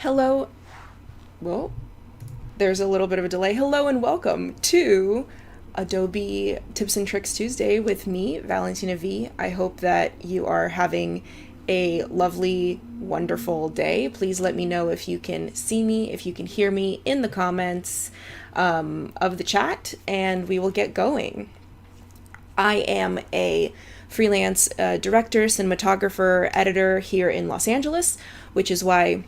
Hello. Well, there's a little bit of a delay. Hello and welcome to Adobe Tips and Tricks Tuesday with me, Valentina Vee. I hope that you are having a lovely, wonderful day. Please let me know if you can see me, if you can hear me in the comments of the chat, and we will get going. I am a freelance director, cinematographer, editor here in Los Angeles, which is why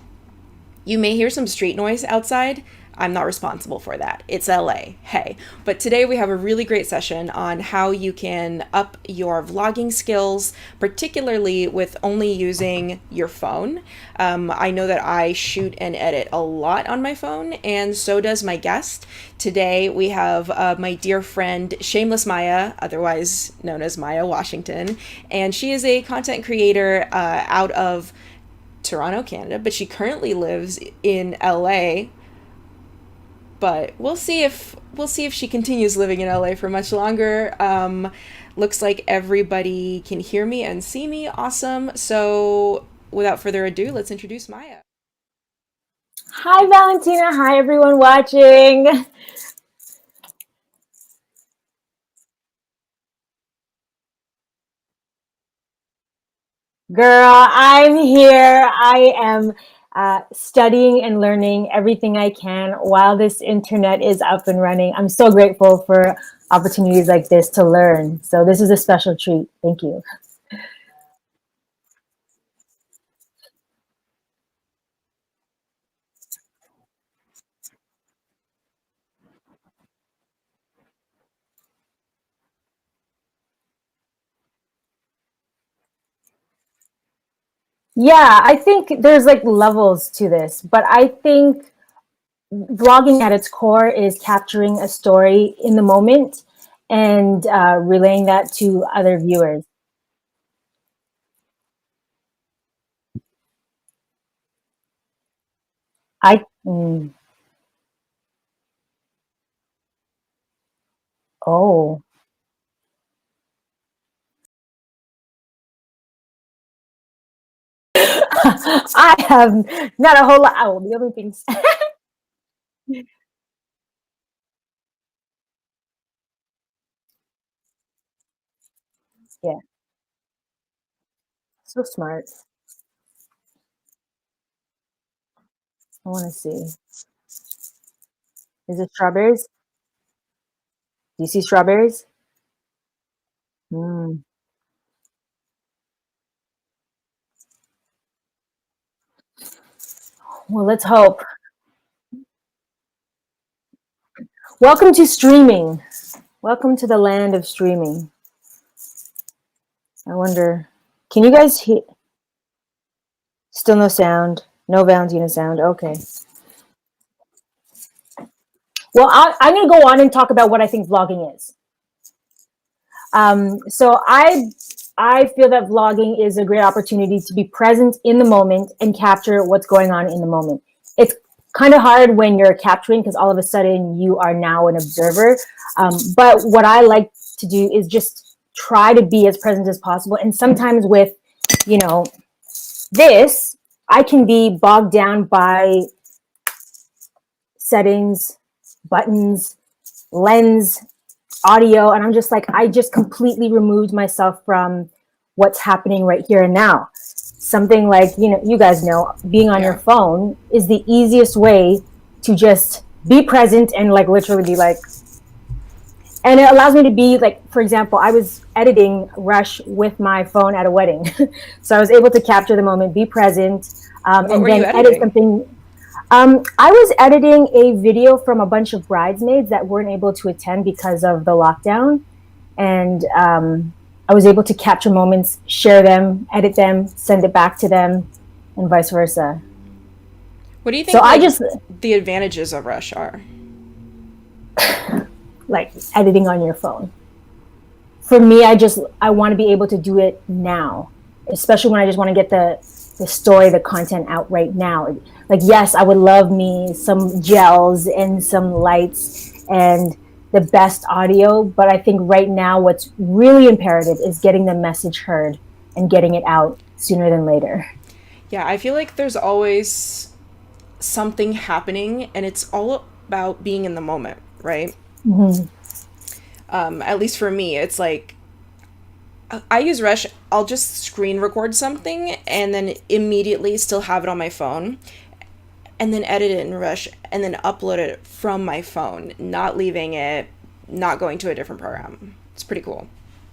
you may hear some street noise outside. I'm not responsible for that. It's LA. Hey. But today we have a really great session on how you can up your vlogging skills, particularly with only using your phone. I know that I shoot and edit a lot on my phone, and so does my guest. Today we have my dear friend Shameless Maya, otherwise known as Maya Washington, and she is a content creator out of Toronto, Canada, but she currently lives in LA. But we'll see if she continues living in LA for much longer. Looks like everybody can hear me and see me. Awesome. So without further ado, let's introduce Maya. Hi, Valentina. Hi, everyone watching. Girl, I'm here. I am studying and learning everything I can while this internet is up and running. I'm so grateful for opportunities like this to learn. So this is a special treat. Thank you. Yeah, I think there's like levels to this, but I think vlogging at its core is capturing a story in the moment and relaying that to other viewers. I oh, I have not a whole lot. Oh, the other things. Yeah, so smart. I want to see. Is it strawberries? Do you see strawberries? Mm. Well, let's hope. Welcome to streaming. Welcome to the land of streaming. I wonder, can you guys hear? Still no sound. No Valentina sound. Okay. Well, I'm going to go on and talk about what I think vlogging is. So I feel that vlogging is a great opportunity to be present in the moment and capture what's going on in the moment. It's kind of hard when you're capturing because all of a sudden you are now an observer. But what I like to do is just try to be as present as possible. And sometimes with, you know, this, I can be bogged down by settings, buttons, lens, audio, and I'm just like, I just completely removed myself from what's happening right here and now. Something like, you guys know, being on your Yeah. phone is the easiest way to just be present and like literally be like, and it allows me to be like, for example, I was editing Rush with my phone at a wedding. So I was able to capture the moment, be present, What and were you then edit editing? something. I was editing a video from a bunch of bridesmaids that weren't able to attend because of the lockdown. And I was able to capture moments, share them, edit them, send it back to them, and vice versa. What do you So think I like just the advantages of Rush are? like editing on your phone. For me, I want to be able to do it now, especially when I just want to get the story, the content out right now. Like, yes, I would love me some gels and some lights and the best audio, but I think right now what's really imperative is getting the message heard and getting it out sooner than later. Yeah, I feel like there's always something happening, and it's all about being in the moment, right? Hmm. At least for me, it's like I use Rush. I'll just screen record something and then immediately still have it on my phone, and then edit it in Rush and then upload it from my phone, not leaving it, not going to a different program. It's pretty cool.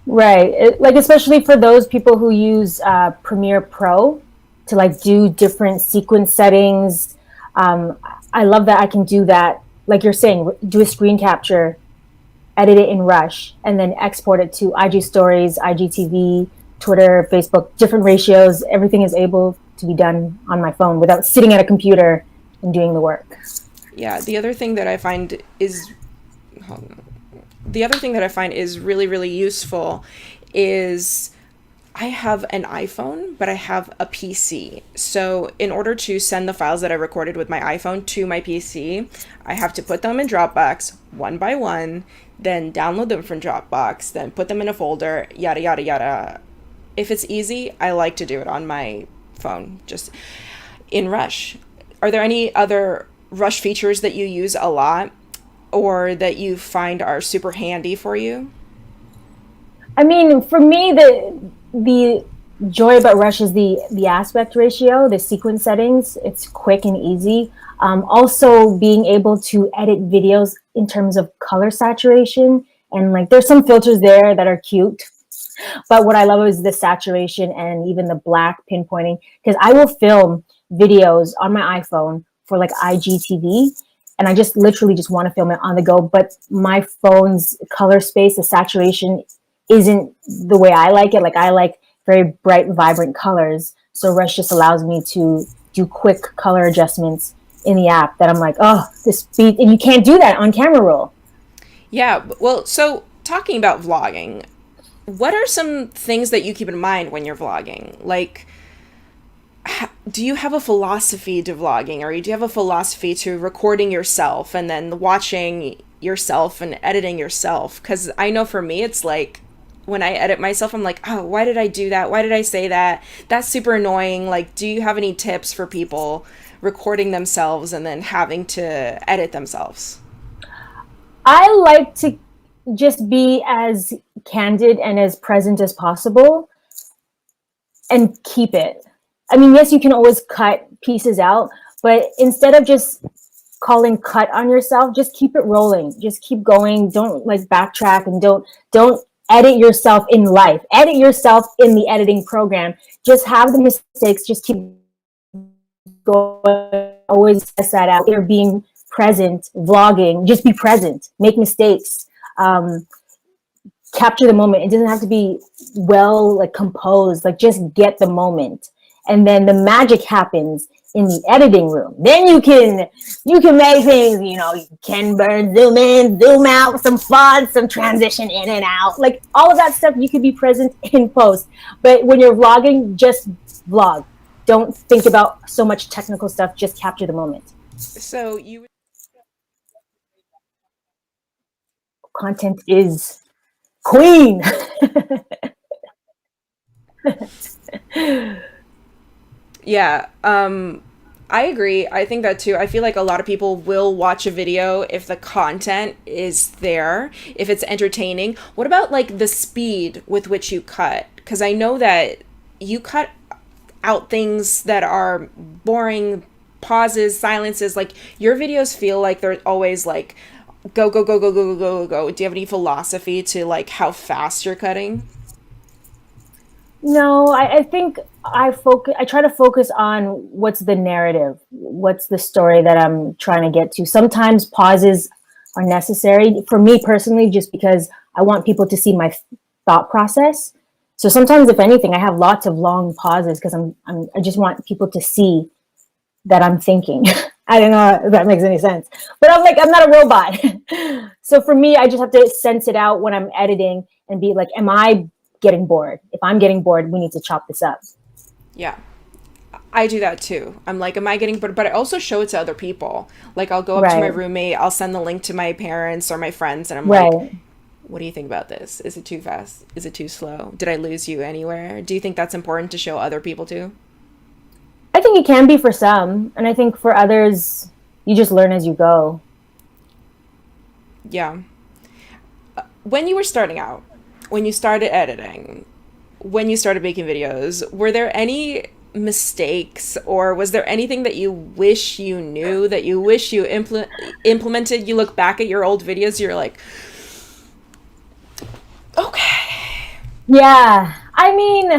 Right. Like especially for those people who use Premiere Pro to like do different sequence settings. Um, I love that I can do that. Like you're saying, do a screen capture, edit it in Rush, and then export it to IG Stories, IGTV, Twitter, Facebook, different ratios. Everything is able to be done on my phone without sitting at a computer and doing the work. Yeah, the other thing that I find is really, really useful is I have an iPhone, but I have a PC. So, in order to send the files that I recorded with my iPhone to my PC, I have to put them in Dropbox one by one, then download them from Dropbox, then put them in a folder, yada, yada, yada. If it's easy, I like to do it on my phone, just in Rush. Are there any other Rush features that you use a lot or that you find are super handy for you? I mean, for me, the joy about Rush is the aspect ratio, the sequence settings. It's quick and easy. Also, being able to edit videos in terms of color saturation, and like there's some filters there that are cute. But what I love is the saturation and even the black pinpointing, because I will film videos on my iPhone for like IGTV, and I just literally just want to film it on the go. But my phone's color space, the saturation isn't the way I like it. Like I like very bright, vibrant colors. So Rush just allows me to do quick color adjustments in the app that I'm like, oh, this speed, and you can't do that on camera roll. Yeah, well, so talking about vlogging, what are some things that you keep in mind when you're vlogging? Like, do you have a philosophy to vlogging, or do you have a philosophy to recording yourself and then watching yourself and editing yourself? Because I know for me, it's like when I edit myself, I'm like, oh, why did I do that? Why did I say that? That's super annoying. Like, do you have any tips for people recording themselves and then having to edit themselves? I like to just be as candid and as present as possible and keep it. I mean, yes, you can always cut pieces out, but instead of just calling cut on yourself, just keep it rolling. Just keep going. Don't like backtrack, and don't edit yourself in life. Edit yourself in the editing program. Just have the mistakes. Just keep going. Always test that out. You're being present, vlogging. Just be present. Make mistakes. Capture the moment. It doesn't have to be well like composed. Like just get the moment, and then the magic happens in the editing room. Then you can make things. You can burn, zoom in, zoom out, some fun, some transition in and out. Like all of that stuff, you could be present in post. But when you're vlogging, just vlog. Don't think about so much technical stuff. Just capture the moment. So you Content is queen. Yeah, I agree. I think that too. I feel like a lot of people will watch a video if the content is there, if it's entertaining. What about like the speed with which you cut? Because I know that you cut out things that are boring, pauses, silences. Like your videos feel like they're always like go, go, go, go, go, go, go, go. Do you have any philosophy to like how fast you're cutting? No, I think I try to focus on what's the narrative, what's the story that I'm trying to get to. Sometimes pauses are necessary for me personally, just because I want people to see my thought process. So sometimes, if anything, I have lots of long pauses because I just want people to see that I'm thinking. I don't know if that makes any sense, but I'm not a robot. So for me, I just have to sense it out when I'm editing and be like, am I getting bored? If I'm getting bored, we need to chop this up. Yeah. I do that too. I'm like, am I getting bored? But I also show it to other people. Like, I'll go up to my Right. roommate, I'll send the link to my parents or my friends, and I'm like, Right. what do you think about this? Is it too fast? Is it too slow? Did I lose you anywhere? Do you think that's important to show other people too? I think think it can be for some, and I think for others, you just learn as you go. Yeah. When you were starting out, when you started editing, when you started making videos, were there any mistakes, or was there anything that you wish you knew, that you wish you implemented? You look back at your old videos, you're like, okay. Yeah, I mean,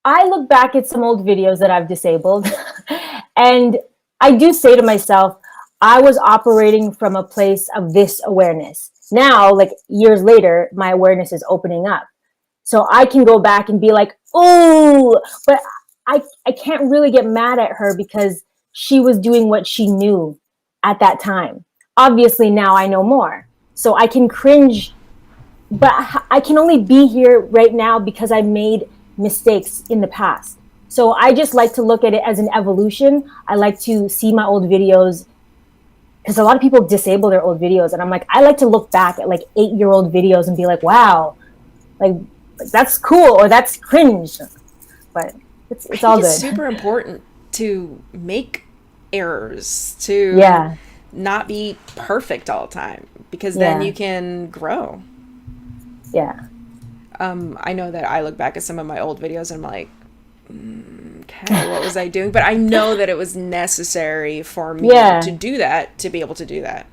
I look back at some old videos that I've disabled, and I do say to myself, I was operating from a place of this awareness. Now, like years later, my awareness is opening up. So I can go back and be like, oh, but I can't really get mad at her because she was doing what she knew at that time. Obviously, now I know more. So I can cringe, but I can only be here right now because I made mistakes in the past. So I just like to look at it as an evolution. I like to see my old videos because a lot of people disable their old videos. And I'm like, I like to look back at like 8-year-old videos and be like, wow, like that's cool or that's cringe. But I it's think all it's good. super important to make errors, to Yeah. not be perfect all the time, because then Yeah. you can grow. Yeah. I know that I look back at some of my old videos and I'm like, okay, what was I doing? But I know that it was necessary for me to Yeah. do that, to be able to do that.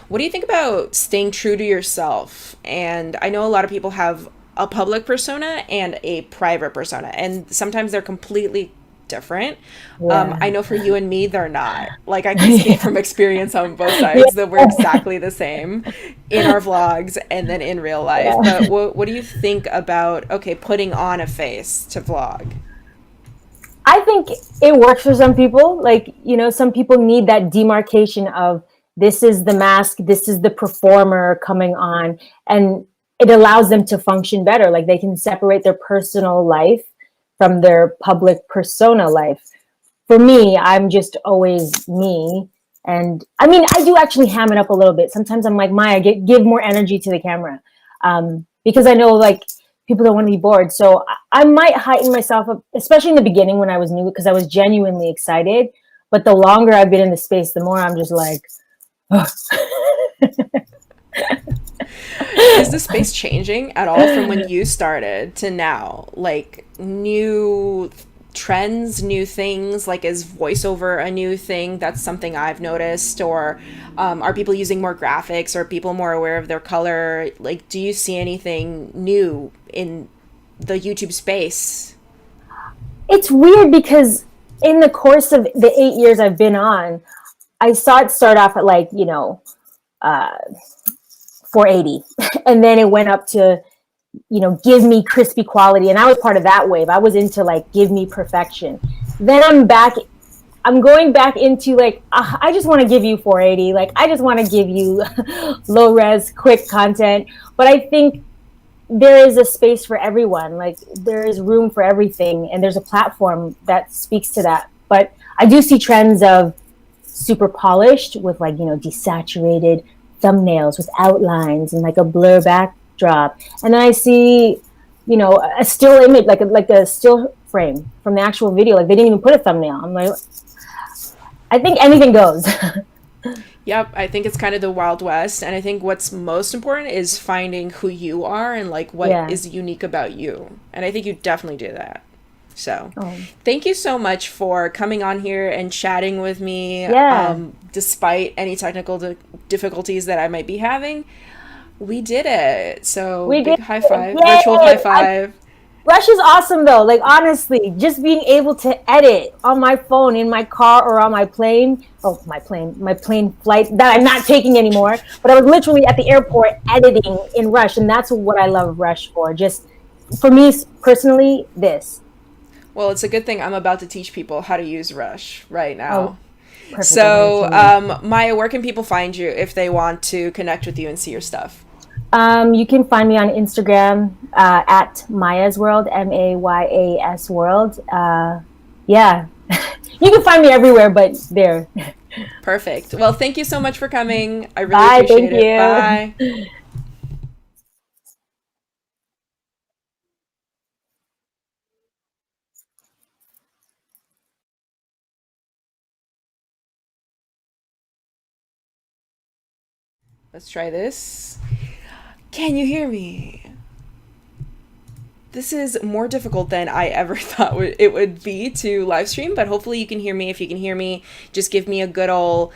What do you think about staying true to yourself? And I know a lot of people have a public persona and a private persona, and sometimes they're completely different. Yeah. I know for you and me, they're not. Like, I can speak Yeah. from experience on both sides that we're Yeah. exactly the same in our vlogs and then in real life. But Yeah. what do you think about, okay, putting on a face to vlog? I think it works for some people. Like, some people need that demarcation of this is the mask, this is the performer coming on, and it allows them to function better. Like they can separate their personal life from their public persona life. For me, I'm just always me. And I mean, I do actually ham it up a little bit. Sometimes I'm like, Maya, give more energy to the camera. Because I know like people don't want to be bored. So I might heighten myself up, especially in the beginning when I was new, because I was genuinely excited. But the longer I've been in the space, the more I'm just like, Is the space changing at all from when you started to now? Like new trends, new things? Like, is voiceover a new thing? That's something I've noticed. Or are people using more graphics? Or are people more aware of their color? Like, do you see anything new in the YouTube space? it's weird because in the course of the 8 years I've been on, I saw it start off at like, 480. And then it went up to, give me crispy quality. And I was part of that wave. I was into like, give me perfection. Then I'm going back into like, I just want to give you 480. Like, I just want to give you low res, quick content. But I think there is a space for everyone. Like, there is room for everything. And there's a platform that speaks to that. But I do see trends of super polished with like, desaturated thumbnails with outlines and like a blur backdrop. And then I see, a still image, like a still frame from the actual video. Like they didn't even put a thumbnail. I'm like, I think anything goes. Yep, I think it's kind of the Wild West. And I think what's most important is finding who you are and like what Yeah. is unique about you. And I think you definitely do that. So, Oh, thank you so much for coming on here and chatting with me, yeah. despite any technical difficulties that I might be having. We did it. So, We did big high it. five, virtual high Yay. five. Rush is awesome though. Like honestly, just being able to edit on my phone in my car or on my plane. Oh, my plane flight that I'm not taking anymore. But I was literally at the airport editing in Rush, and that's what I love Rush for. Just for me personally, this. Well, it's a good thing I'm about to teach people how to use Rush right Oh, now. perfect. I'm gonna So, change. Maya, where can people find you if they want to connect with you and see your stuff? You can find me on Instagram at Maya's World, Mayas World. Yeah, you can find me everywhere, but there. Perfect. Well, thank you so much for coming. I really Bye. Thank appreciate it. Bye. you. Let's try this. Can you hear me? This is more difficult than I ever thought it would be to live stream, but hopefully you can hear me. If you can hear me, just give me a good old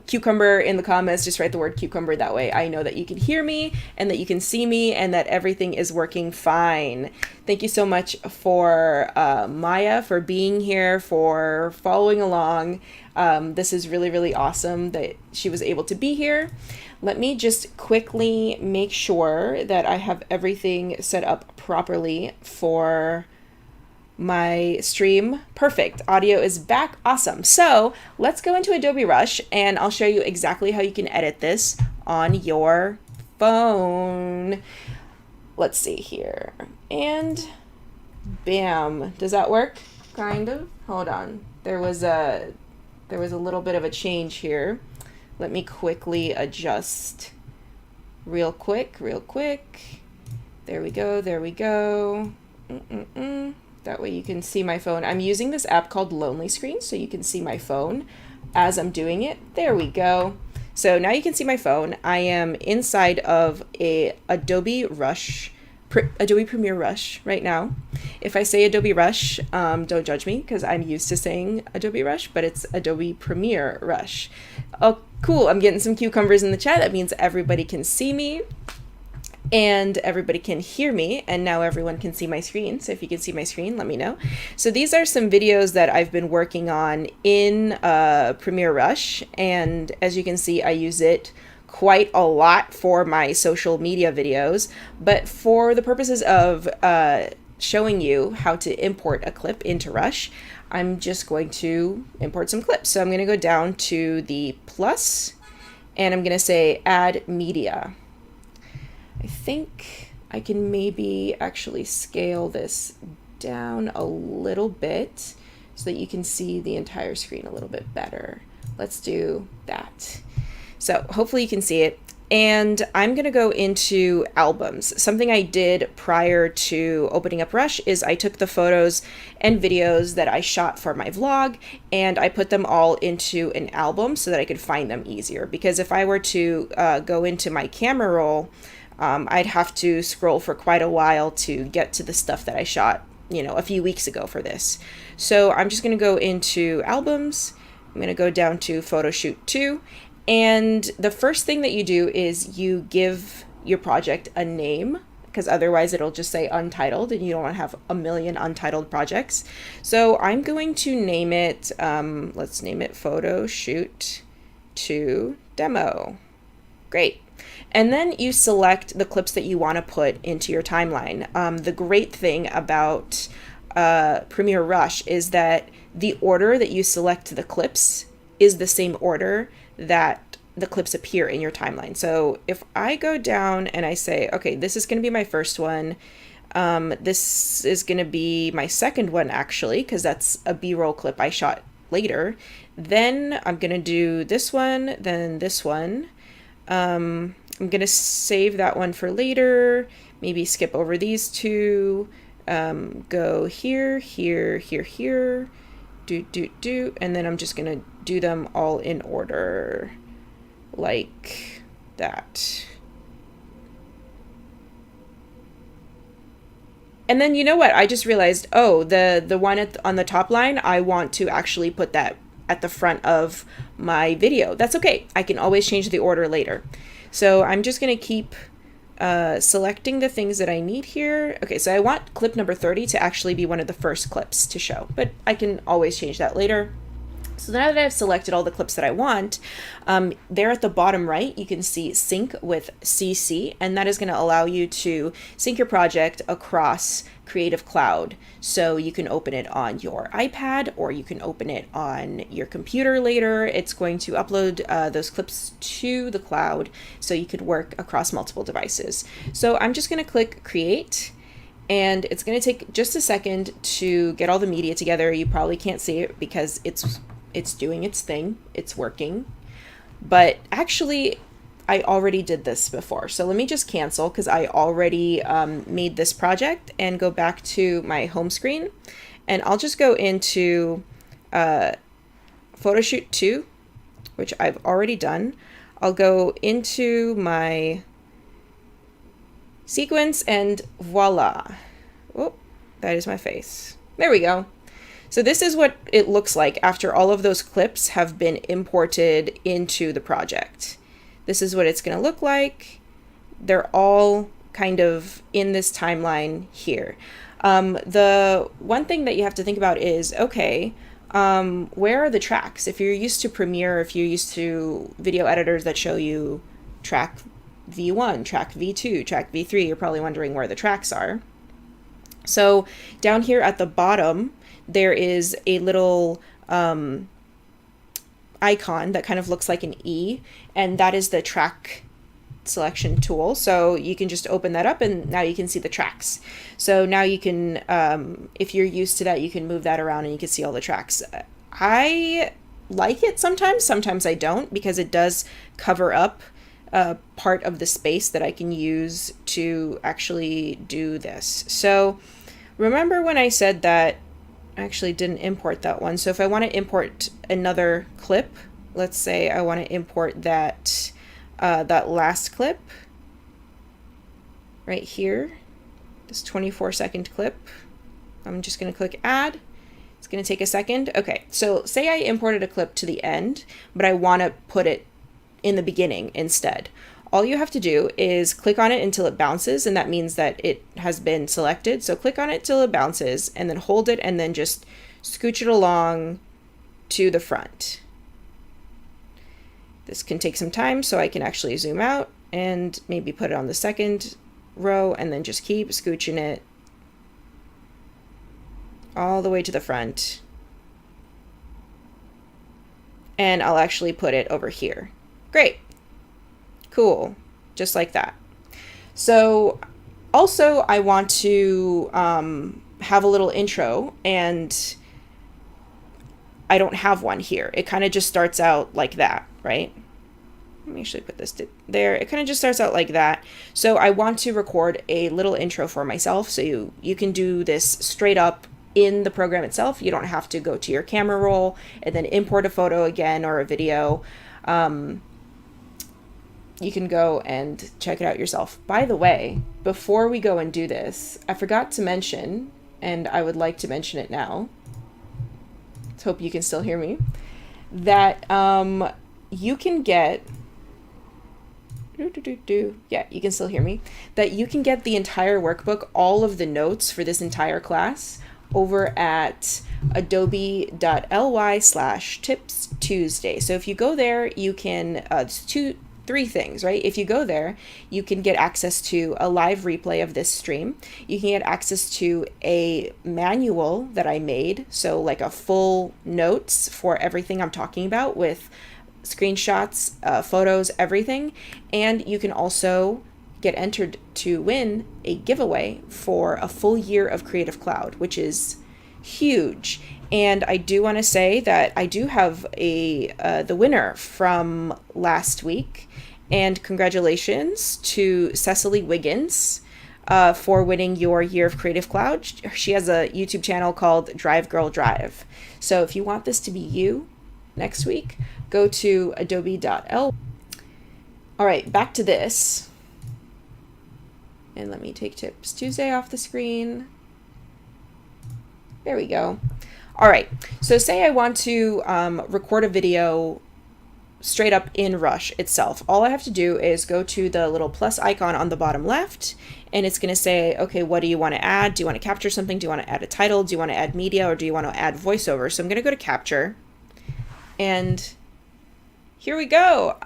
cucumber in the comments. Just write the word cucumber. That way I know that you can hear me and that you can see me and that everything is working fine. Thank you so much for Maya for being here, for following along. This is really, really awesome that she was able to be here. Let me just quickly make sure that I have everything set up properly for my stream. Perfect. Audio is back. Awesome. So let's go into Adobe Rush and I'll show you exactly how you can edit this on your phone. Let's see here. And bam. Does that work? Kind of. Hold on. There was a little bit of a change here. Let me quickly adjust real quick. There we go. That way you can see my phone. I'm using this app called Lonely Screen, so you can see my phone as I'm doing it. There we go. So now you can see my phone. I am inside of a Adobe Premiere Rush right now. If I say Adobe Rush, don't judge me because I'm used to saying Adobe Rush, but it's Adobe Premiere Rush. Oh, cool. I'm getting some cucumbers in the chat. That means everybody can see me and everybody can hear me, and now everyone can see my screen. So if you can see my screen, let me know. So these are some videos that I've been working on in Premiere Rush, and as you can see, I use it quite a lot for my social media videos, but for the purposes of showing you how to import a clip into Rush, I'm just going to import some clips. So I'm going to go down to the plus, and I'm going to say add media. I think I can maybe actually scale this down a little bit so that you can see the entire screen a little bit better. Let's do that. So hopefully you can see it. And I'm going to go into albums. Something I did prior to opening up Rush is I took the photos and videos that I shot for my vlog and I put them all into an album so that I could find them easier. Because if I were to go into my camera roll, I'd have to scroll for quite a while to get to the stuff that I shot, a few weeks ago for this. So I'm just going to go into albums. I'm going to go down to photo shoot 2. And the first thing that you do is you give your project a name, because otherwise it'll just say untitled and you don't want to have a million untitled projects. So I'm going to name it, let's name it photo shoot 2 demo. Great. And then you select the clips that you want to put into your timeline. The great thing about Premiere Rush is that the order that you select the clips is the same order that the clips appear in your timeline. So if I go down and I say, okay, this is going to be my first one. This is going to be my second one, actually, because that's a B-roll clip I shot later. Then I'm going to do this one, then this one. I'm going to save that one for later, maybe skip over these two, go here, do, and then I'm just going to do them all in order like that. And then you know what? I just realized, oh, the one on the top line, I want to actually put that at the front of my video. That's okay. I can always change the order later. So I'm just going to keep selecting the things that I need here. Okay, so I want clip number 30 to actually be one of the first clips to show, but I can always change that later. So now that I've selected all the clips that I want, there at the bottom right, you can see sync with CC, and that is going to allow you to sync your project across Creative Cloud. So you can open it on your iPad or you can open it on your computer later. It's going to upload those clips to the cloud so you could work across multiple devices. So I'm just going to click Create. And it's going to take just a second to get all the media together. You probably can't see it because it's doing its thing. It's working. But actually, I already did this before. So let me just cancel because I already made this project and go back to my home screen. And I'll just go into Photoshoot 2, which I've already done. I'll go into my sequence and voila. Oh, that is my face. There we go. So this is what it looks like after all of those clips have been imported into the project. This is what it's going to look like. They're all kind of in this timeline here. The one thing that you have to think about is, okay, where are the tracks? If you're used to Premiere, if you're used to video editors that show you track V1, track V2, track V3, you're probably wondering where the tracks are. So down here at the bottom, there is a little icon that kind of looks like an E, and that is the track selection tool. So you can just open that up and now you can see the tracks. So now you can, if you're used to that, you can move that around and you can see all the tracks. I like it sometimes I don't, because it does cover up part of the space that I can use to actually do this. So remember when I said that I actually didn't import that one. So if I want to import another clip, let's say I want to import that that last clip right here, this 24-second clip. I'm just going to click add. It's going to take a second. Okay, so say I imported a clip to the end, but I want to put it in the beginning instead. All you have to do is click on it until it bounces, and that means that it has been selected. So click on it till it bounces, and then hold it, and then just scooch it along to the front. This can take some time, so I can actually zoom out and maybe put it on the second row, and then just keep scooching it all the way to the front. And I'll actually put it over here. Great. Cool. Just like that. So also I want to have a little intro, and I don't have one here. It kind of just starts out like that, right? Let me actually put this there. It kind of just starts out like that. So I want to record a little intro for myself. So you can do this straight up in the program itself. You don't have to go to your camera roll and then import a photo again or a video. You can go and check it out yourself. By the way, before we go and do this, I forgot to mention, and I would like to mention it now. Let's hope you can still hear me. That you can get, yeah, you can still hear me. That you can get the entire workbook, all of the notes for this entire class, over at adobe.ly/tips Tuesday. So if you go there, you can, three things, right? If you go there, you can get access to a live replay of this stream. You can get access to a manual that I made, so like a full notes for everything I'm talking about with screenshots, photos, everything. And you can also get entered to win a giveaway for a full year of Creative Cloud, which is huge. And I do want to say that I do have the winner from last week, and congratulations to Cecily Wiggins for winning your year of Creative Cloud. She has a YouTube channel called Drive Girl Drive. So if you want this to be you next week, go to adobe.ly. All right, back to this. And let me take Tips Tuesday off the screen. There we go. All right, so say I want to record a video straight up in Rush itself. All I have to do is go to the little plus icon on the bottom left, and it's going to say, okay, what do you want to add? Do you want to capture something? Do you want to add a title? Do you want to add media, or do you want to add voiceover? So I'm going to go to capture, and here we go.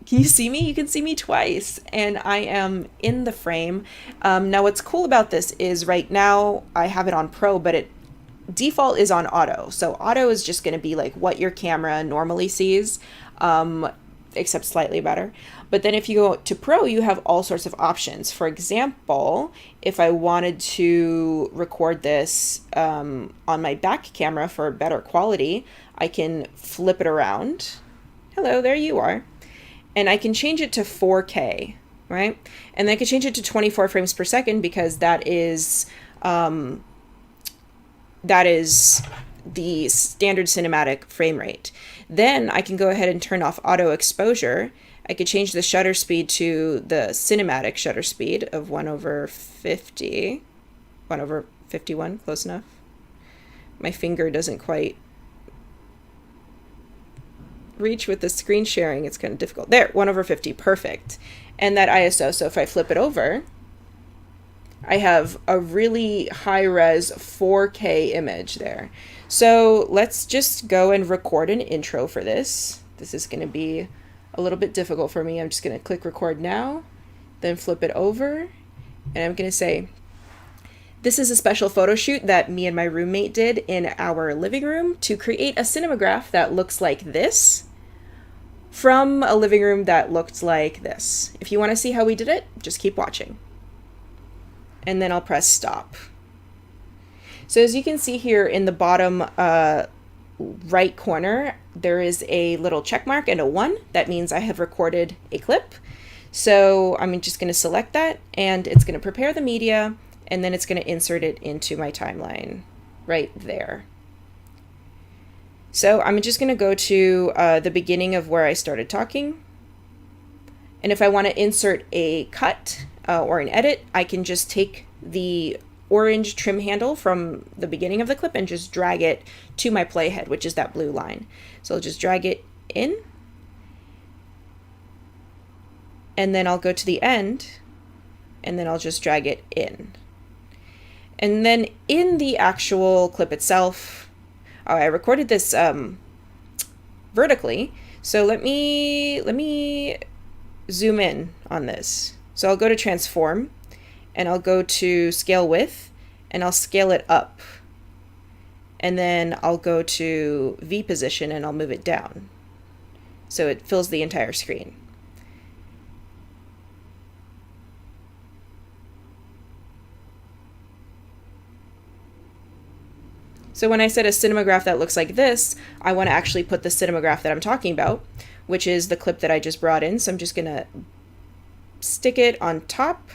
Can you see me? You can see me twice, and I am in the frame. Now what's cool about this is right now I have it on Pro, but it default is on auto. So auto is just going to be like what your camera normally sees, except slightly better. But then if you go to Pro, you have all sorts of options. For example, if I wanted to record this on my back camera for better quality, I can flip it around. Hello, there you are. And I can change it to 4K, right? And then I can change it to 24 frames per second, because that is the standard cinematic frame rate. Then I can go ahead and turn off auto exposure, I could change the shutter speed to the cinematic shutter speed of 1/50. 1/51, close enough. My finger doesn't quite reach with the screen sharing. It's kind of difficult. There, 1/50, perfect. And that ISO, so if I flip it over, I have a really high-res 4K image there. So let's just go and record an intro for this. This is going to be a little bit difficult for me. I'm just going to click record now, then flip it over, and I'm going to say, this is a special photo shoot that me and my roommate did in our living room to create a cinematograph that looks like this from a living room that looked like this. If you want to see how we did it, just keep watching. And then I'll press stop. So as you can see here in the bottom right corner, there is a little check mark and a 1. That means I have recorded a clip. So I'm just going to select that, and it's going to prepare the media, and then it's going to insert it into my timeline right there. So I'm just going to go to the beginning of where I started talking. And if I want to insert a cut or an edit, I can just take the orange trim handle from the beginning of the clip and just drag it to my playhead, which is that blue line. So I'll just drag it in, and then I'll go to the end, and then I'll just drag it in. And then in the actual clip itself, I recorded this vertically, so let me zoom in on this. So I'll go to transform, and I'll go to scale width, and I'll scale it up. And then I'll go to V position, and I'll move it down, so it fills the entire screen. So when I said a cinematograph that looks like this, I want to actually put the cinematograph that I'm talking about, which is the clip that I just brought in. So I'm just going to stick it on top,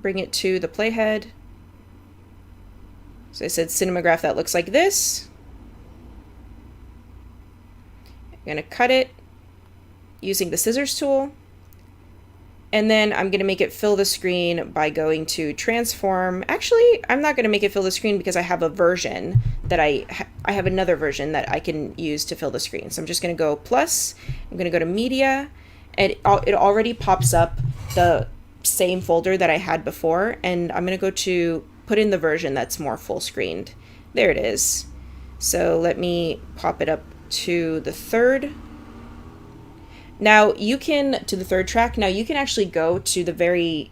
bring it to the playhead. So I said cinematograph that looks like this. I'm going to cut it using the scissors tool. And then I'm going to make it fill the screen by going to transform. Actually, I'm not going to make it fill the screen because I have a version that I have another version that I can use to fill the screen. So I'm just going to go plus, I'm going to go to media, and it already pops up the same folder that I had before. And I'm going to go to put in the version that's more full screened. There it is. So let me pop it up to the third. Now you can, to the third track, now you can actually go to the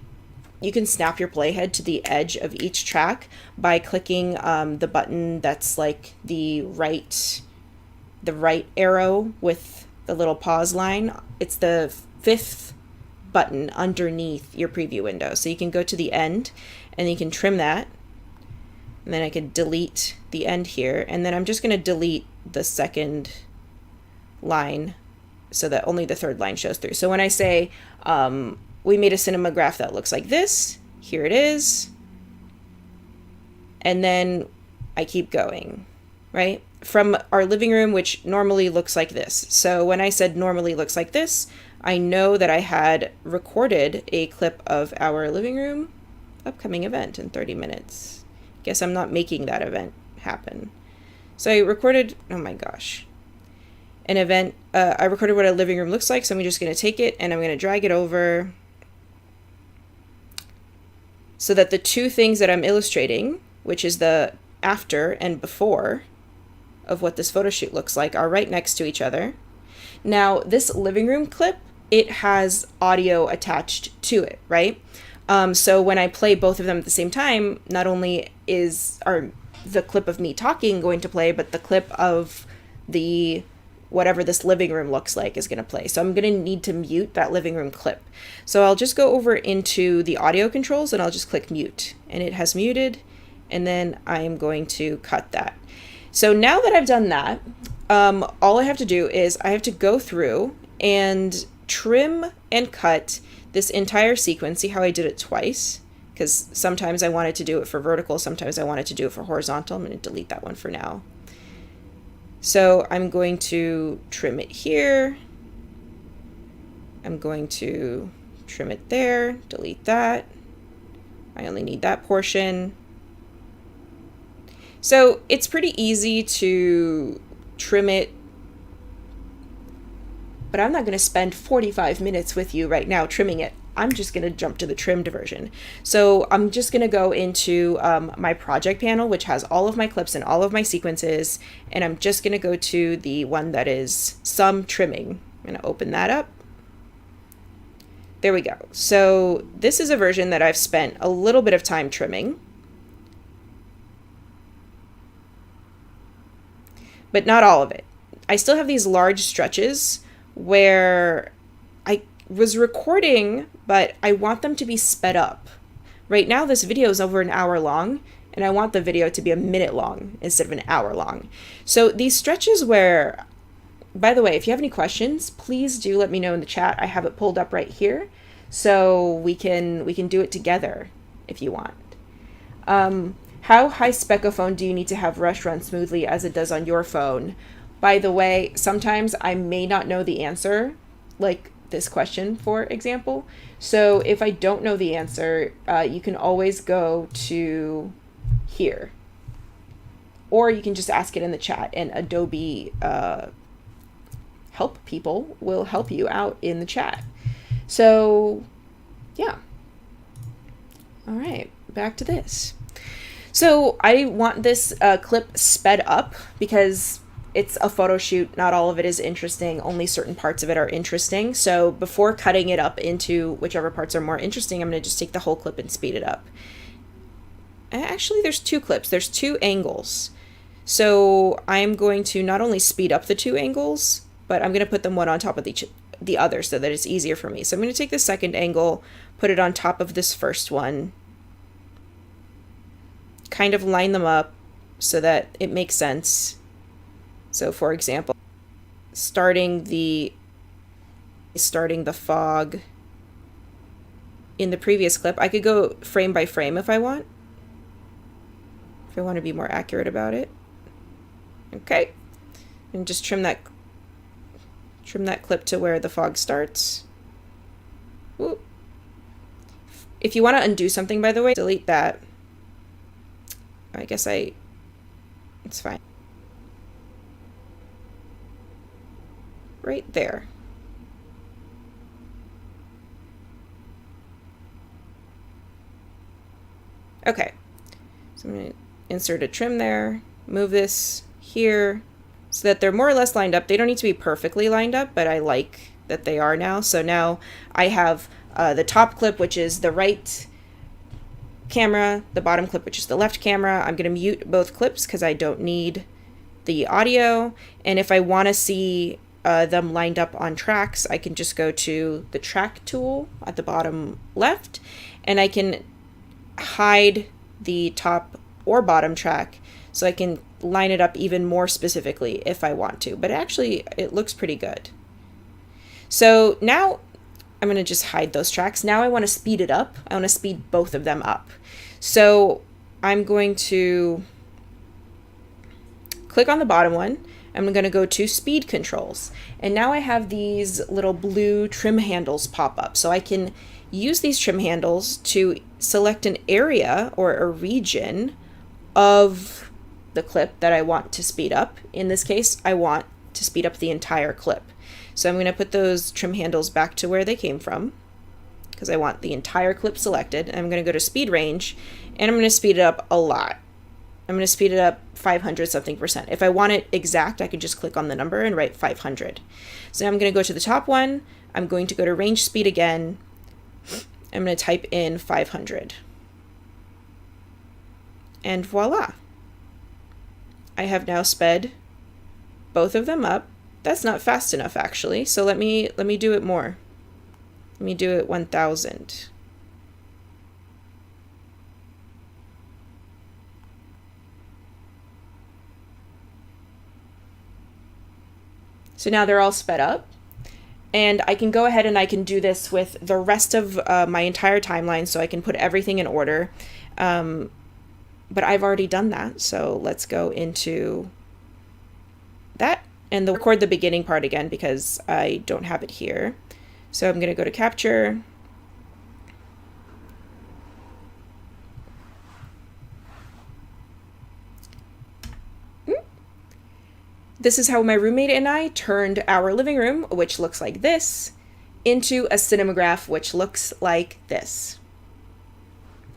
you can snap your playhead to the edge of each track by clicking the button that's like the right arrow with the little pause line. It's the 5th button underneath your preview window. So you can go to the end and you can trim that. And then I can delete the end here. And then I'm just going to delete the second line so that only the third line shows through. So when I say we made a cinematograph that looks like this, here it is. And then I keep going, right? From our living room, which normally looks like this. So when I said normally looks like this, I know that I had recorded a clip of our living room upcoming event in 30 minutes. Guess I'm not making that event happen. So I recorded, oh my gosh, an event. I recorded what a living room looks like. So I'm just going to take it and I'm going to drag it over so that the two things that I'm illustrating, which is the after and before of what this photo shoot looks like, are right next to each other. Now, this living room clip, it has audio attached to it, right? So when I play both of them at the same time, not only is the clip of me talking going to play, but the clip of the whatever this living room looks like is going to play. So I'm going to need to mute that living room clip. So I'll just go over into the audio controls and I'll just click mute, and it has muted, and then I am going to cut that. So now that I've done that, all I have to do is I have to go through and trim and cut this entire sequence. See how I did it twice? Because sometimes I wanted to do it for vertical, sometimes I wanted to do it for horizontal. I'm going to delete that one for now. So I'm going to trim it here, I'm going to trim it there, delete that. I only need that portion. So it's pretty easy to trim it, but I'm not going to spend 45 minutes with you right now trimming it. I'm just going to jump to the trimmed version. So I'm just going to go into my project panel, which has all of my clips and all of my sequences, and I'm just going to go to the one that is some trimming. I'm going to open that up. There we go. So this is a version that I've spent a little bit of time trimming, but not all of it. I still have these large stretches where I was recording, but I want them to be sped up. Right now, this video is over an hour long, and I want the video to be a minute long instead of an hour long. So these stretches where, by the way, if you have any questions, please do let me know in the chat. I have it pulled up right here, so we can do it together if you want. How high spec a phone do you need to have Rush run smoothly as it does on your phone? By the way, sometimes I may not know the answer, like this question, for example. So if I don't know the answer, you can always go to here, or you can just ask it in the chat, and Adobe help people will help you out in the chat. So yeah. All right, back to this. So I want this clip sped up because it's a photo shoot. Not all of it is interesting. Only certain parts of it are interesting. So before cutting it up into whichever parts are more interesting, I'm going to just take the whole clip and speed it up. Actually, there's two clips. There's two angles. So I'm going to not only speed up the two angles, but I'm going to put them one on top of the other so that it's easier for me. So I'm going to take the second angle, put it on top of this first one, kind of line them up so that it makes sense. So for example, starting the fog in the previous clip, I could go frame by frame if I want to be more accurate about it. Okay, and just trim that clip to where the fog starts. Whoop. If you want to undo something, by the way, delete that. I guess it's fine. Right there. Okay, so I'm going to insert a trim there, move this here so that they're more or less lined up. They don't need to be perfectly lined up, but I like that they are now. So now I have the top clip, which is the right camera, the bottom clip, which is the left camera. I'm going to mute both clips because I don't need the audio. And if I want to see them lined up on tracks, I can just go to the track tool at the bottom left, and I can hide the top or bottom track so I can line it up even more specifically if I want to. But actually, it looks pretty good. So now I'm going to just hide those tracks. Now I want to speed it up. I want to speed both of them up. So I'm going to click on the bottom one. I'm going to go to speed controls. And now I have these little blue trim handles pop up. So I can use these trim handles to select an area or a region of the clip that I want to speed up. In this case, I want to speed up the entire clip. So I'm going to put those trim handles back to where they came from because I want the entire clip selected. I'm going to go to speed range, and I'm going to speed it up a lot. I'm going to speed it up 500 something percent. If I want it exact, I could just click on the number and write 500. So now I'm going to go to the top one. I'm going to go to range speed again. I'm going to type in 500. And voila. I have now sped both of them up. That's not fast enough, actually. So let me do it more. Let me do it 1000. So now they're all sped up. And I can go ahead and I can do this with the rest of my entire timeline, so I can put everything in order. But I've already done that, so let's go into that. And record the beginning part again because I don't have it here. So I'm going to go to capture. This is how my roommate and I turned our living room, which looks like this, into a cinematograph, which looks like this.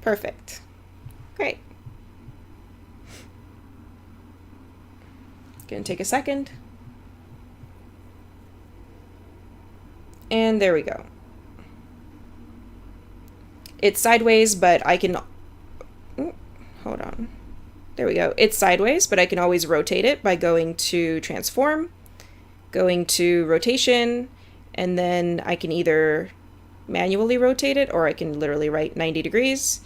Perfect. Great. Gonna take a second. And there we go. It's sideways, but I can... hold on. There we go. It's sideways, but I can always rotate it by going to transform, going to rotation, and then I can either manually rotate it or I can literally write 90 degrees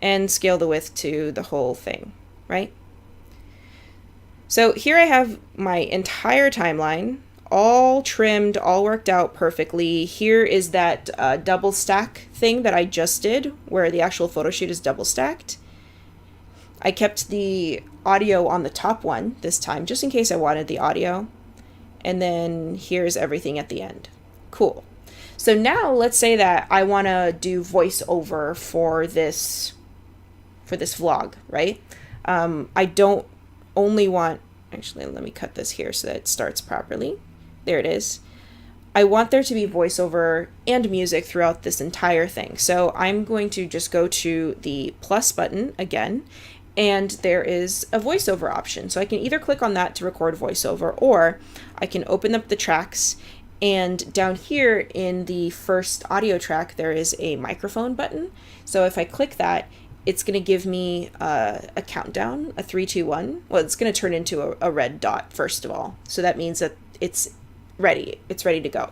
and scale the width to the whole thing, right? So here I have my entire timeline, all trimmed, all worked out perfectly. Here is that double stack thing that I just did, where the actual photo shoot is double stacked. I kept the audio on the top one this time, just in case I wanted the audio. And then here's everything at the end. Cool. So now let's say that I want to do voiceover for this vlog, right? I don't only want, actually, let me cut this here so that it starts properly. There it is. I want there to be voiceover and music throughout this entire thing. So I'm going to just go to the plus button again, and there is a voiceover option. So I can either click on that to record voiceover, or I can open up the tracks, and down here in the first audio track, there is a microphone button. So if I click that, it's going to give me a countdown, a 3, 2, 1. Well, it's going to turn into a red dot, first of all. So that means that it's ready. It's ready to go.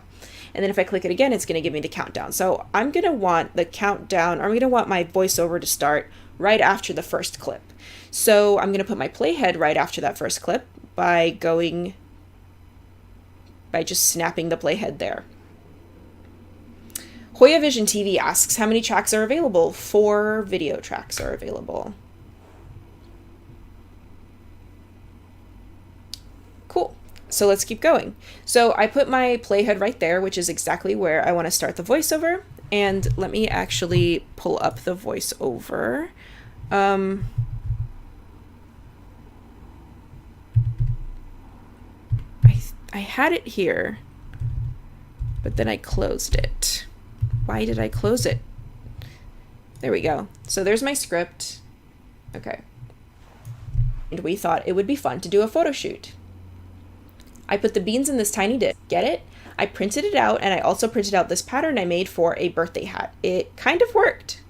And then if I click it again, it's going to give me the countdown. So I'm going to want the countdown, or I'm going to want my voiceover to start right after the first clip. So I'm going to put my playhead right after that first clip by just snapping the playhead there. Hoya Vision TV asks how many tracks are available. 4 video tracks are available. Cool. So let's keep going. So I put my playhead right there, which is exactly where I want to start the voiceover. And let me actually pull up the voiceover. I had it here, but then I closed it. Why did I close it? There we go. So there's my script. Okay. And we thought it would be fun to do a photo shoot. I put the beans in this tiny disc. Get it? I printed it out, and I also printed out this pattern I made for a birthday hat. It kind of worked.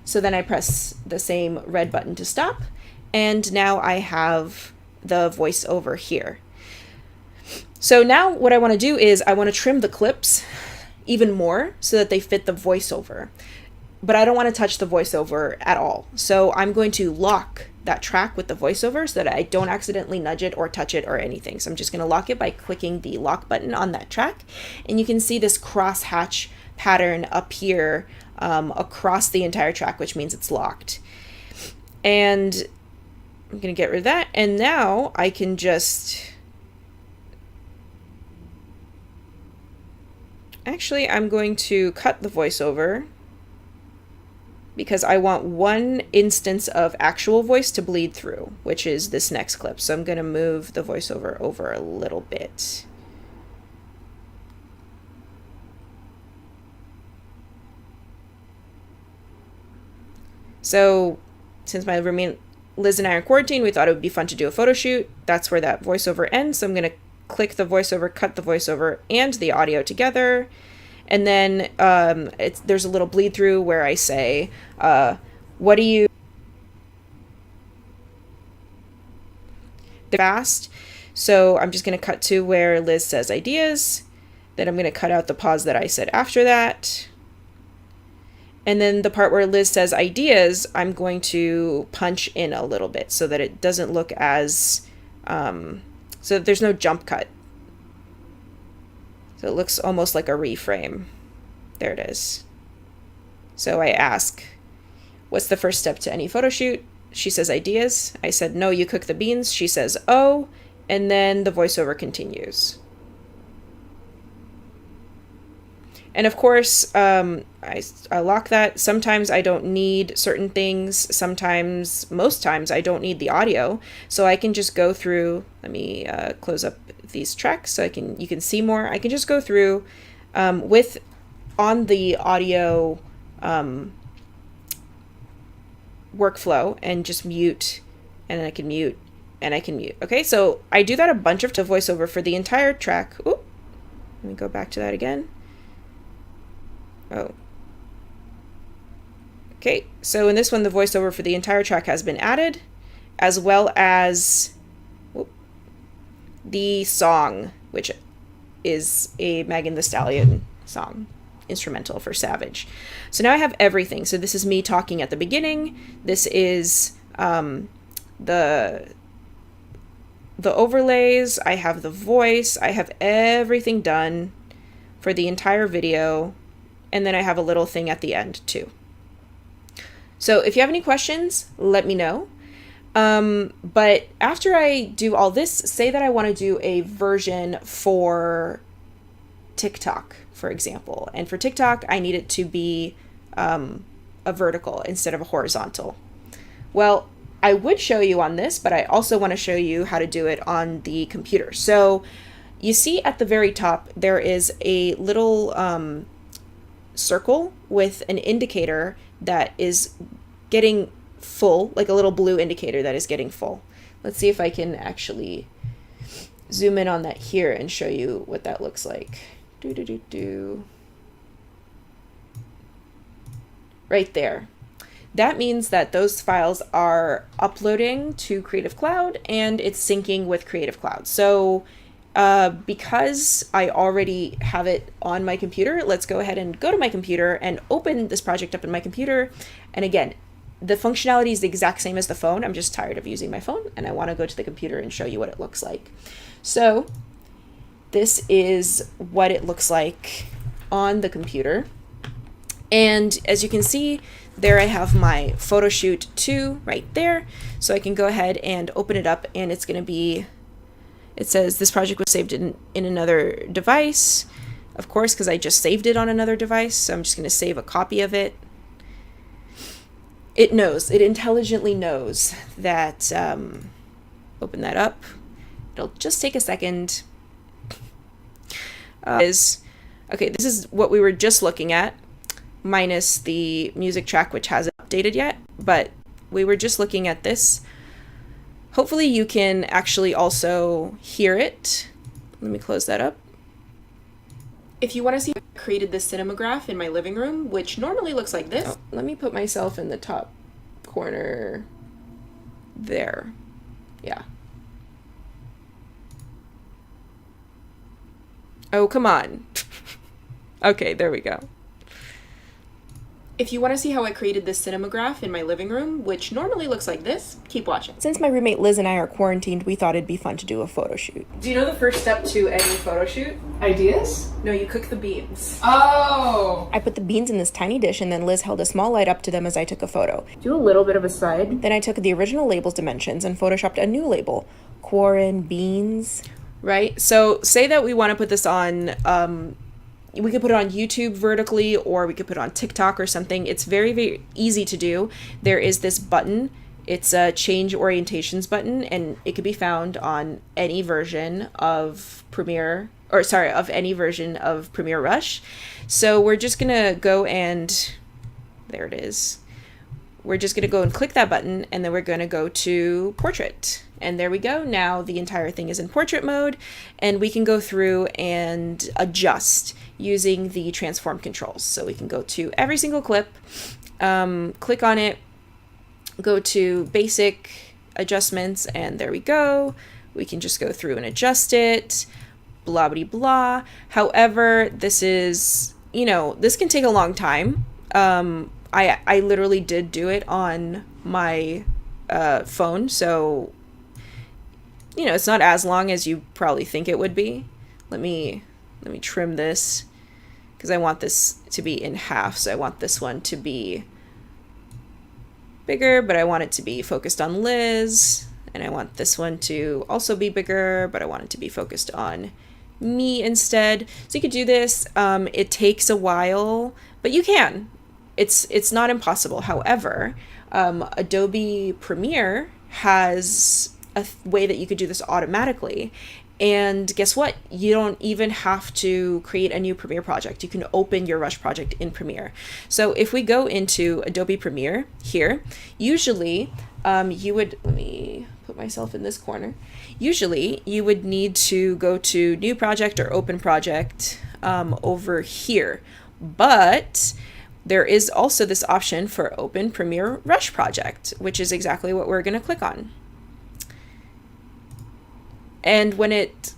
So then I press the same red button to stop, and now I have the voiceover here. So now what I want to do is I want to trim the clips even more so that they fit the voiceover. But I don't want to touch the voiceover at all. So I'm going to lock that track with the voiceover so that I don't accidentally nudge it or touch it or anything. So I'm just going to lock it by clicking the lock button on that track. And you can see this crosshatch pattern up here across the entire track, which means it's locked. And I'm going to get rid of that. And now I can just... Actually, I'm going to cut the voiceover because I want one instance of actual voice to bleed through, which is this next clip. So I'm going to move the voiceover over a little bit. So since my roommate Liz and I are in quarantine, we thought it would be fun to do a photo shoot. That's where that voiceover ends. So I'm going to click the voiceover, cut the voiceover and the audio together. And then there's a little bleed through where I say, what do you... fast. So I'm just going to cut to where Liz says ideas. Then I'm going to cut out the pause that I said after that. And then the part where Liz says ideas, I'm going to punch in a little bit so that it doesn't look as... so that there's no jump cut. So it looks almost like a reframe. There it is. So I ask, what's the first step to any photo shoot? She says ideas. I said, no, you cook the beans. She says, oh, and then the voiceover continues. And of course, I lock that. Sometimes I don't need certain things. Sometimes, most times, I don't need the audio. So I can just go through, let me close up these tracks so you can see more. I can just go through on the audio workflow and just mute, and then I can mute, and I can mute. Okay, so I do that a bunch of times. Voiceover for the entire track. Ooh, let me go back to that again. Oh. Okay, so in this one, the voiceover for the entire track has been added, as well as the song, which is a Megan Thee Stallion song, instrumental for Savage. So now I have everything. So this is me talking at the beginning. This is the overlays. I have the voice. I have everything done for the entire video. And then I have a little thing at the end too. So if you have any questions, let me know. But after I do all this, say that I want to do a version for TikTok, for example. And for TikTok, I need it to be a vertical instead of a horizontal. Well, I would show you on this, but I also want to show you how to do it on the computer. So you see at the very top, there is a little circle with an indicator that is getting full, like a little blue indicator that is getting full. Let's see if I can actually zoom in on that here and show you what that looks like. Right there. That means that those files are uploading to Creative Cloud and it's syncing with Creative Cloud. So because I already have it on my computer, let's go ahead and go to my computer and open this project up in my computer. And again, the functionality is the exact same as the phone. I'm just tired of using my phone and I want to go to the computer and show you what it looks like. So this is what it looks like on the computer. And as you can see, there I have my photo shoot 2 right there. So I can go ahead and open it up and it's going to be, it says this project was saved in another device, of course, because I just saved it on another device. So I'm just going to save a copy of it. It intelligently knows that, open that up. It'll just take a second. Okay, this is what we were just looking at, minus the music track, which hasn't updated yet, but we were just looking at this. Hopefully you can actually also hear it. Let me close that up. If you want to see, I created this cinematograph in my living room, which normally looks like this. Oh, let me put myself in the top corner there. Yeah. Oh, come on. Okay, there we go. If you want to see how I created this cinematograph in my living room, which normally looks like this, keep watching. Since my roommate Liz and I are quarantined, we thought it'd be fun to do a photo shoot. Do you know the first step to any photo shoot? Ideas? No, you cook the beans. Oh! I put the beans in this tiny dish and then Liz held a small light up to them as I took a photo. Do a little bit of a side. Then I took the original label's dimensions and photoshopped a new label. Quarren beans. Right? So say that we want to put this on, we could put it on YouTube vertically, or we could put it on TikTok or something. It's very, very easy to do. There is this button. It's a change orientations button, and it could be found on any version of Premiere, of any version of Premiere Rush. So we're just going to go and, there it is. We're just going to go and click that button, and then we're going to go to Portrait. And there we go. Now the entire thing is in portrait mode, and we can go through and adjust using the transform controls. So we can go to every single clip, click on it, go to basic adjustments, and there we go. We can just go through and adjust it, blah, blah, blah. However, this is, this can take a long time. I literally did do it on my phone, so it's not as long as you probably think it would be. Let me trim this because I want this to be in half. So I want this one to be bigger, but I want it to be focused on Liz. And I want this one to also be bigger, but I want it to be focused on me instead. So you could do this. It takes a while, but you can. It's not impossible. However, Adobe Premiere has a way that you could do this automatically. And guess what? You don't even have to create a new Premiere project. You can open your Rush project in Premiere. So if we go into Adobe Premiere here, usually you would, let me put myself in this corner. Usually you would need to go to New Project or Open Project over here. But there is also this option for Open Premiere Rush Project, which is exactly what we're going to click on. And when it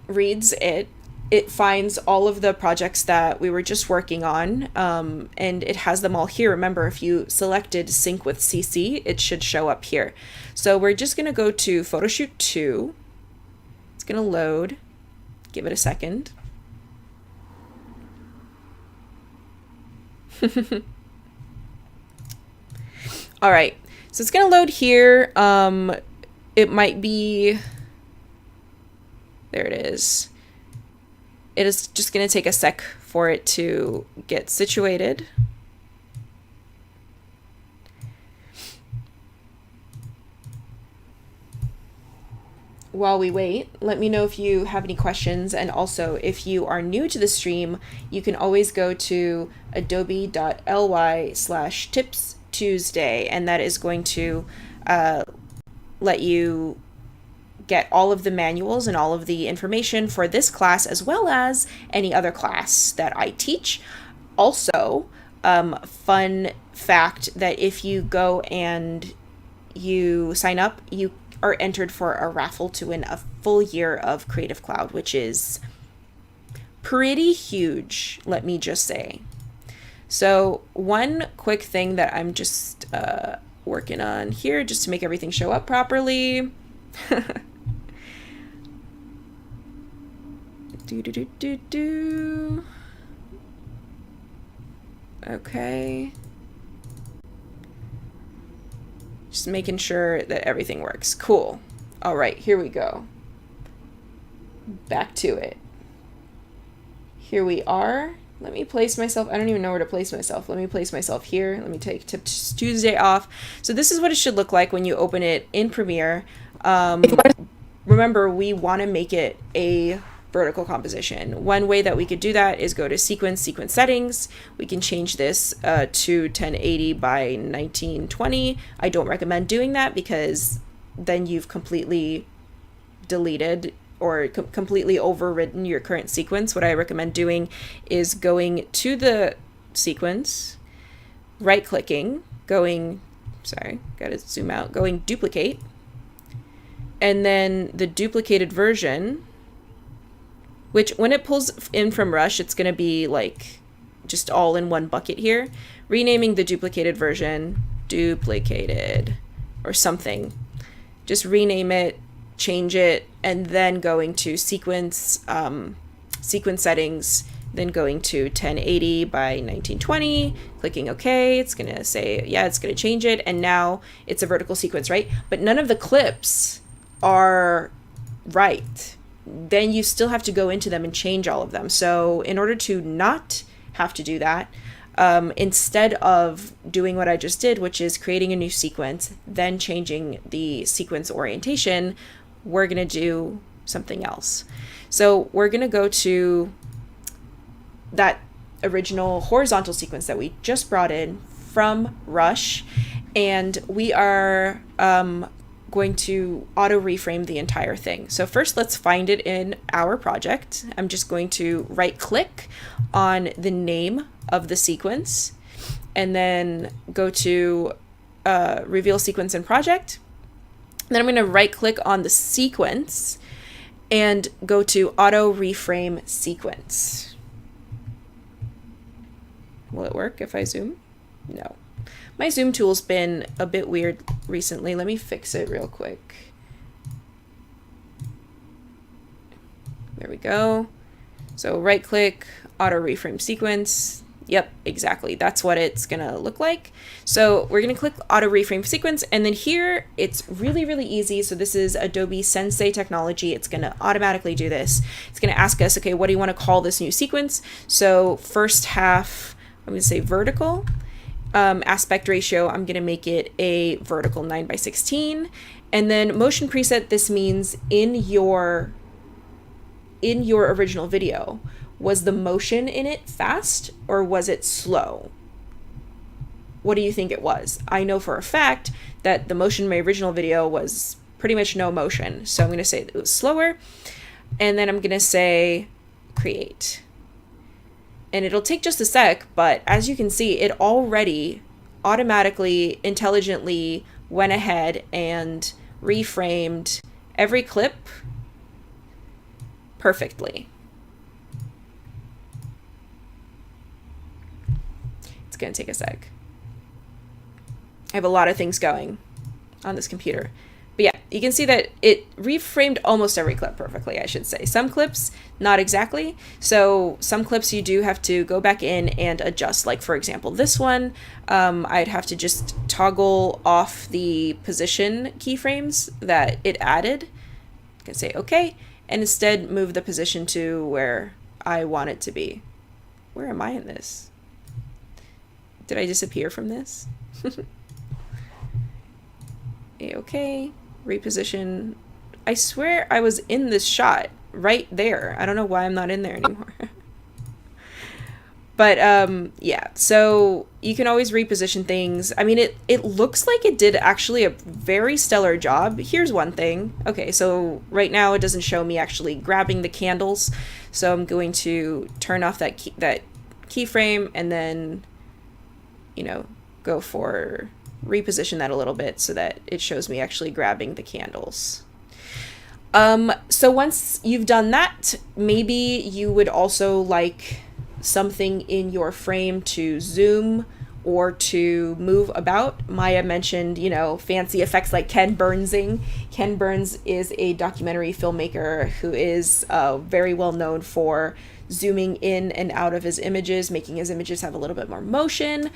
reads it, it finds all of the projects that we were just working on, and it has them all here. Remember, if you selected Sync with CC, it should show up here. So we're just going to go to Photoshoot 2. It's going to load. Give it a second. All right, so it's going to load here. It might be... There it is. It is just going to take a sec for it to get situated. While we wait, let me know if you have any questions. And also, if you are new to the stream, you can always go to adobe.ly/tips Tuesday, and that is going to let you get all of the manuals and all of the information for this class, as well as any other class that I teach. Also, fun fact that if you go and you sign up, you are entered for a raffle to win a full year of Creative Cloud, which is pretty huge, let me just say. So one quick thing that I'm just working on here, just to make everything show up properly. Okay. Just making sure that everything works. Cool. All right, here we go. Back to it. Here we are. Let me place myself. I don't even know where to place myself. Let me place myself here. Let me take Tips Tuesday off. So this is what it should look like when you open it in Premiere. Remember, we want to make it a vertical composition. One way that we could do that is go to sequence settings. We can change this to 1080 by 1920. I don't recommend doing that because then you've completely deleted or completely overwritten your current sequence. What I recommend doing is going to the sequence, right clicking, going duplicate, and then the duplicated version, which when it pulls in from Rush, it's going to be like just all in one bucket here. Renaming the duplicated version, duplicated or something. Just rename it, change it, and then going to sequence settings, then going to 1080 by 1920, clicking OK. It's going to say, yeah, it's going to change it. And now it's a vertical sequence, right? But none of the clips are right. Then you still have to go into them and change all of them. So in order to not have to do that, instead of doing what I just did, which is creating a new sequence, then changing the sequence orientation, we're going to do something else. So we're going to go to that original horizontal sequence that we just brought in from Rush, and we are going to auto-reframe the entire thing. So first, let's find it in our project. I'm just going to right-click on the name of the sequence, and then go to Reveal Sequence in Project. Then I'm going to right-click on the sequence and go to Auto-reframe Sequence. Will it work if I zoom? No. My zoom tool's been a bit weird recently. Let me fix it real quick. There we go. So right click, auto reframe sequence. Yep, exactly. That's what it's gonna look like. So we're gonna click auto reframe sequence, and then here it's really, really easy. So this is Adobe Sensei technology. It's gonna automatically do this. It's gonna ask us, okay, what do you want to call this new sequence? So first half, I'm gonna say vertical. Aspect ratio, I'm gonna make it a vertical 9:16. And then motion preset, this means in your original video, was the motion in it fast or was it slow? What do you think it was? I know for a fact that the motion in my original video was pretty much no motion. So I'm going to say it was slower. And then I'm going to say create. And it'll take just a sec, but as you can see, it already automatically, intelligently went ahead and reframed every clip perfectly. It's gonna take a sec. I have a lot of things going on this computer. But yeah, you can see that it reframed almost every clip perfectly, I should say. Some clips, not exactly. So some clips you do have to go back in and adjust. Like for example, this one, I'd have to just toggle off the position keyframes that it added. I can say okay, and instead move the position to where I want it to be. Where am I in this? Did I disappear from this? Okay, reposition. I swear I was in this shot right there. I don't know why I'm not in there anymore. But yeah, so you can always reposition things. I mean, it looks like it did actually a very stellar job. Here's one thing. Okay, so right now it doesn't show me actually grabbing the candles. So I'm going to turn off that keyframe and then, you know, go for reposition that a little bit so that it shows me actually grabbing the candles. So once you've done that, maybe you would also like something in your frame to zoom or to move about. Maya mentioned, you know, fancy effects like Ken Burnsing. Ken Burns is a documentary filmmaker who is very well known for zooming in and out of his images, making his images have a little bit more motion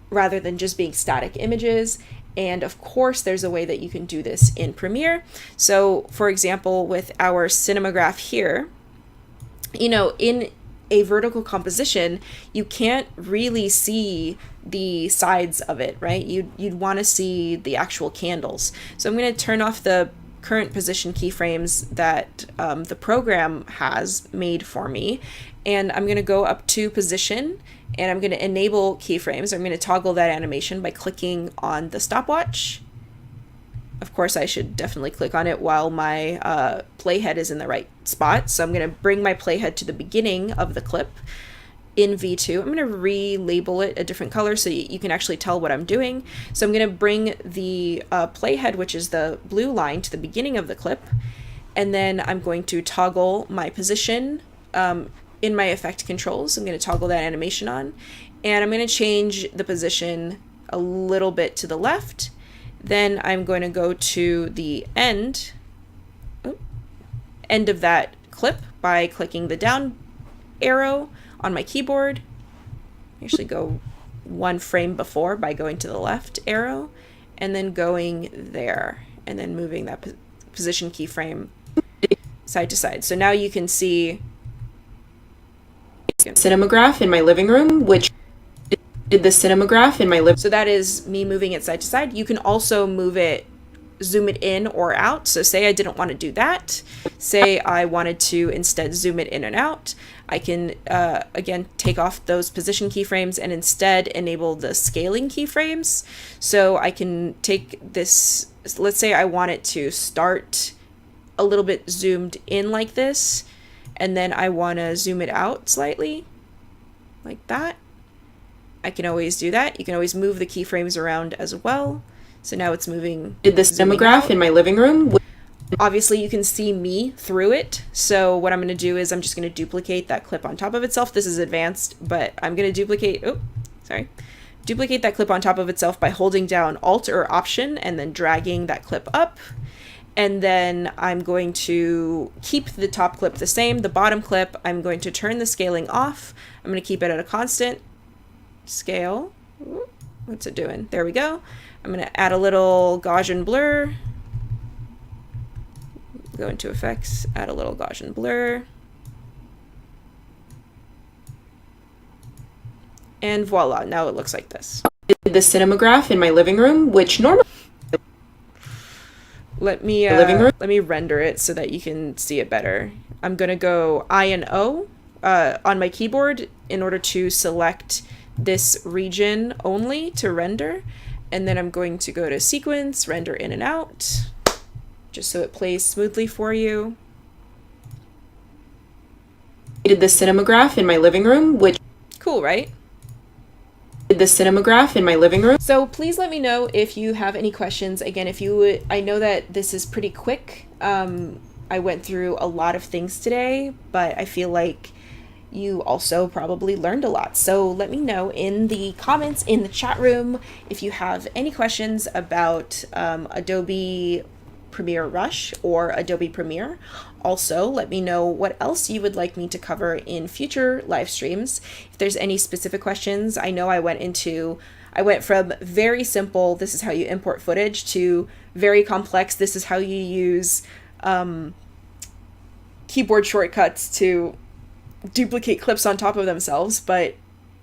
rather than just being static images. And of course, there's a way that you can do this in Premiere. So for example, with our cinematograph here, you know, in a vertical composition, you can't really see the sides of it, right? You'd want to see the actual candles. So I'm going to turn off the current position keyframes that the program has made for me. And I'm going to go up to position and I'm going to enable keyframes. I'm going to toggle that animation by clicking on the stopwatch. Of course, I should definitely click on it while my playhead is in the right spot. So I'm going to bring my playhead to the beginning of the clip in V2. I'm going to relabel it a different color so you can actually tell what I'm doing. So I'm going to bring the playhead, which is the blue line, to the beginning of the clip. And then I'm going to toggle my position in my effect controls. I'm going to toggle that animation on. And I'm going to change the position a little bit to the left. Then I'm going to go to the end of that clip by clicking the down arrow on my keyboard. Actually go one frame before by going to the left arrow and then going there and then moving that position keyframe side to side. So now you can see cinematograph in my living room, which did the cinematograph in my living room. So that is me moving it side to side. You can also move it, zoom it in or out. So say I didn't want to do that. Say I wanted to instead zoom it in and out. I can, again, take off those position keyframes and instead enable the scaling keyframes. So I can take this, let's say I want it to start a little bit zoomed in like this, and then I want to zoom it out slightly like that. I can always do that. You can always move the keyframes around as well. So now it's moving. Did the cinematograph in my living room. Obviously you can see me through it. So what I'm going to do is I'm just going to duplicate that clip on top of itself. This is advanced, but I'm going to duplicate that clip on top of itself by holding down Alt or Option and then dragging that clip up. And then I'm going to keep the top clip the same. The bottom clip, I'm going to turn the scaling off. I'm going to keep it at a constant. scale. Ooh, what's it doing? There we go. I'm going to add a little Gaussian blur. Go into effects, add a little Gaussian blur. And voila, now it looks like this. I did the cinematograph in my living room, which normally let me render it so that you can see it better. I'm gonna go I and O on my keyboard in order to select this region only to render, and then I'm going to go to sequence, render in and out, just so it plays smoothly for you. I did the cinematograph in my living room, which cool, right? The cinematograph in my living room. So please let me know if you have any questions. Again, if you would, I know that this is pretty quick. I went through a lot of things today, but I feel like you also probably learned a lot. So let me know in the comments in the chat room if you have any questions about Adobe Premiere Rush or Adobe Premiere. Also, let me know what else you would like me to cover in future live streams. If there's any specific questions, I know I went from very simple, this is how you import footage, to very complex, this is how you use keyboard shortcuts to duplicate clips on top of themselves. But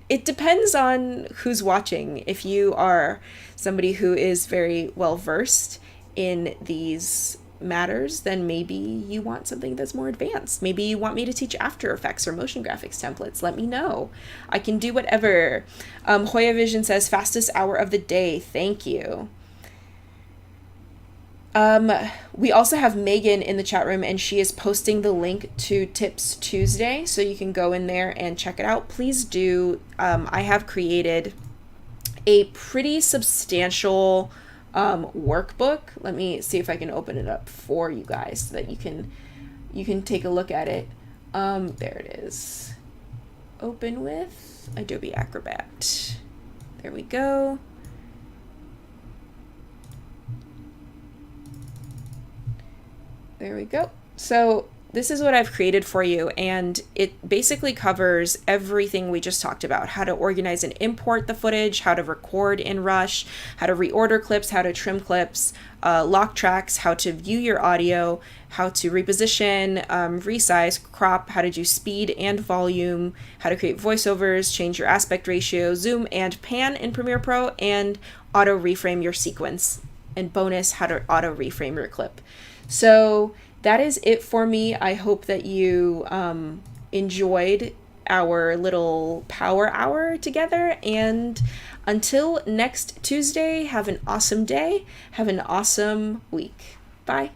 it depends on who's watching. If you are somebody who is very well versed in these matters, then maybe you want something that's more advanced. Maybe you want me to teach After Effects or motion graphics templates. Let me know. I can do whatever. Hoya Vision says fastest hour of the day. Thank you. We also have Megan in the chat room, and she is posting the link to Tips Tuesday, so you can go in there and check it out. Please do. I have created a pretty substantial workbook. Let me see if I can open it up for you guys so that you can take a look at it. There it is. Open with Adobe Acrobat. There we go. There we go. So this is what I've created for you, and it basically covers everything we just talked about: how to organize and import the footage, how to record in Rush, how to reorder clips, how to trim clips, lock tracks, how to view your audio, how to reposition, resize, crop, how to do speed and volume, how to create voiceovers, change your aspect ratio, zoom and pan in Premiere Pro, and auto-reframe your sequence, and bonus, how to auto-reframe your clip. So that is it for me. I hope that you enjoyed our little power hour together. And until next Tuesday, have an awesome day. Have an awesome week. Bye.